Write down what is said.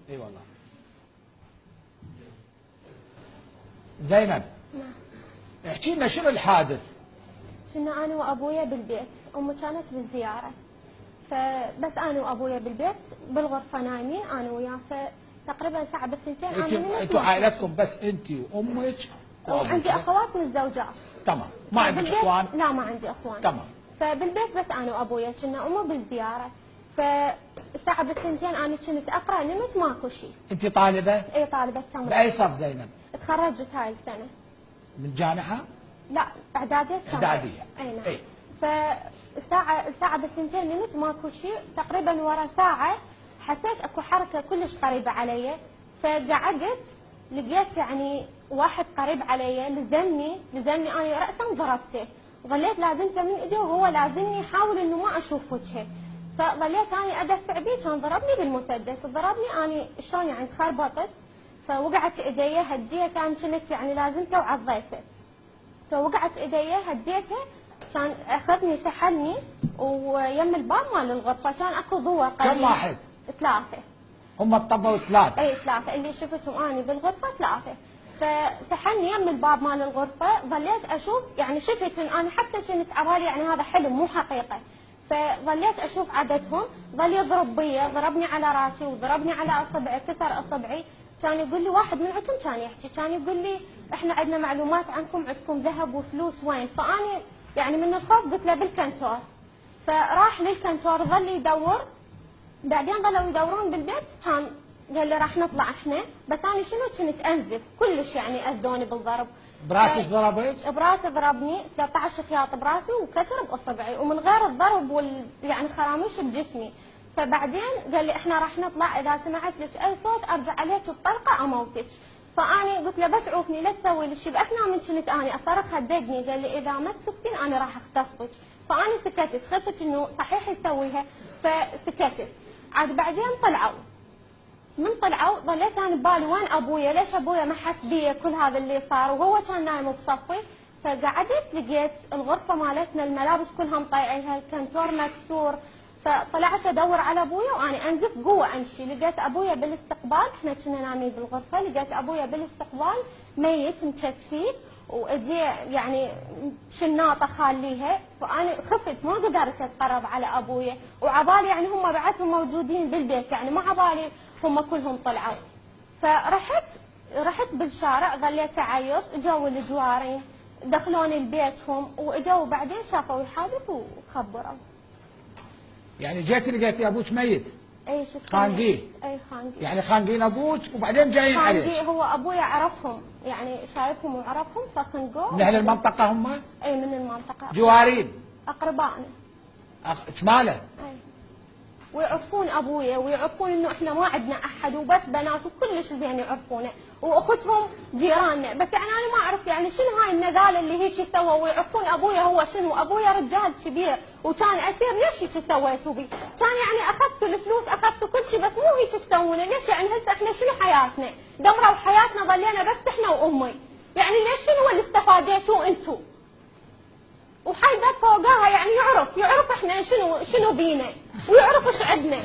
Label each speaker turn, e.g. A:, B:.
A: اي والله. زينب،
B: نعم.
A: احكي لنا شنو الحادث؟
B: كنا انا وابويا بالبيت، امي كانت بالزياره، فبس انا وابويا بالبيت بالغرفه نايمين انا وياه، فتقريبا الساعه بالثنتين انا نمت.
A: انتوا عائلتكم بس انت وامك وابوك؟
B: عندي اخوات متزوجات.
A: تمام. ما عندك اخوان؟
B: لا ما عندي اخوان.
A: تمام.
B: فبالبيت بس انا وابويا، كنا امي بالزياره، فالساعه بالثنتين انا كنت اقرا، نمت ماكو شيء.
A: انت طالبه؟
B: اي طالبه تمريض.
A: باي صف زينب؟
B: تخرجت هاي السنه.
A: من جامعه؟
B: لا اعداديه.
A: اعداديه.
B: اي نعم.
A: اي.
B: الساعه بالثنتين نمت ماكو شيء، تقريبا ورا ساعه حسيت اكو حركه كلش قريبه علي، فقعدت لقيت يعني واحد قريب علي لزمني انا راسا ضربته، ظليت لازمته من ايدي وهو لازمني، يحاول انه ما اشوف وجهه، فظليت اني ادفع بيه، كان ضربني بالمسدس، ضربني اني شلون يعني تخربطت، فوقعت ايدي هديه، كنت يعني لازمته وعضيته، فوقعت ايدي هديته، كان اخذني سحلني ويم الباب مال الغرفه، كان اكو ضوء قليل.
A: كم واحد؟
B: 3.
A: هم طبوا 3؟
B: اي 3 اللي شفتهم اني بالغرفه 3. فسحلني يم الباب مال الغرفه، ظليت اشوف يعني شفت انا حتى كنت عبالي يعني هذا حلم مو حقيقه، فظليت اشوف عددهم، ظل يضرب بي، ضربني على راسي وضربني على اصبعي، كسر اصبعي، كان يقول لي واحد من عندكم، كان يحكي، كان يقول لي احنا عندنا معلومات عنكم، عندكم ذهب وفلوس وين؟ فاني يعني من الخوف قلت له بالكنتور، فراح للكنتور ظل يدور، بعدين ظلوا يدورون بالبيت، كان قال لي راح نطلع احنا، بس انا شنو كنت انزف كلش يعني، اذوني بالضرب.
A: براسك ضربك؟
B: براسي ضربني 13 خياط براسي وكسر باصبعي، ومن غير الضرب يعني خراميش بجسمي. فبعدين قال لي احنا راح نطلع، اذا سمعت لك اي صوت ارجع عليك بطلقه اموتك. فاني قلت له بس عوفني لا تسوي لي شيء، باثناء من كنت اني اصرخ هددني، قال لي اذا ما تسكتين انا راح اغتصبك، فاني سكتت، خفت انه صحيح يسويها، فسكتت. عاد بعدين طلعوا، من طلعوا ظليت انا ببالي وين ابويا، ليش ابويا ما حس بي كل هذا اللي صار وهو كان نايم بصفي. فقعدت لقيت الغرفه مالتنا الملابس كلها مطيعينها، الكنتور مكسور، فطلعت ادور على ابويا وانا انزف قوه امشي، لقيت ابويا بالاستقبال، احنا كنا نايمين بالغرفه، لقيت ابويا بالاستقبال ميت مكتفي وايديه يعني شناطه خاليها، فانا خفت ما قدرت اتقرب على ابويا، وعبالي يعني هم بعدهم موجودين بالبيت، يعني ما عبالي هم كلهم طلعوا. رحت بالشارع، ظليت اعيط، اجوا الجوارين دخلوني لبيتهم، واجوا بعدين شافوا الحادث وخبروا.
A: يعني جيت لقيتي ابوك ميت؟
B: اي شفت
A: خانقين؟
B: اي خانقين.
A: يعني خانقين ابوك وبعدين جايين عليك؟
B: خانقين، هو ابويا عرفهم، يعني شايفهم وعرفهم فخنقوه.
A: من اهل المنطقه هم؟
B: اي من المنطقه.
A: جوارين؟
B: اقربائنا.
A: شماله؟
B: اي. ويعرفون ابويا، ويعرفون انه احنا ما عندنا احد وبس بنات، وكلش زين يعرفونه، واختهم جيراننا، بس يعني انا ما اعرف يعني شنو هاي النقاله اللي هيك سووا، ويعرفون ابويا هو شنو، ابويا رجال كبير وكان اسير، ليش هيك سويتوا بي؟ كان يعني اخذتوا الفلوس اخذتوا كل شيء، بس مو هيك تسوونه، ليش يعني هسه احنا شنو حياتنا؟ دمروا حياتنا ظلينا بس احنا وامي، يعني ليش شنو اللي استفاديتوه انتم؟ وحيدر فوقاها يعني يعرف احنا شنو بينا، ويعرف ايش عندنا.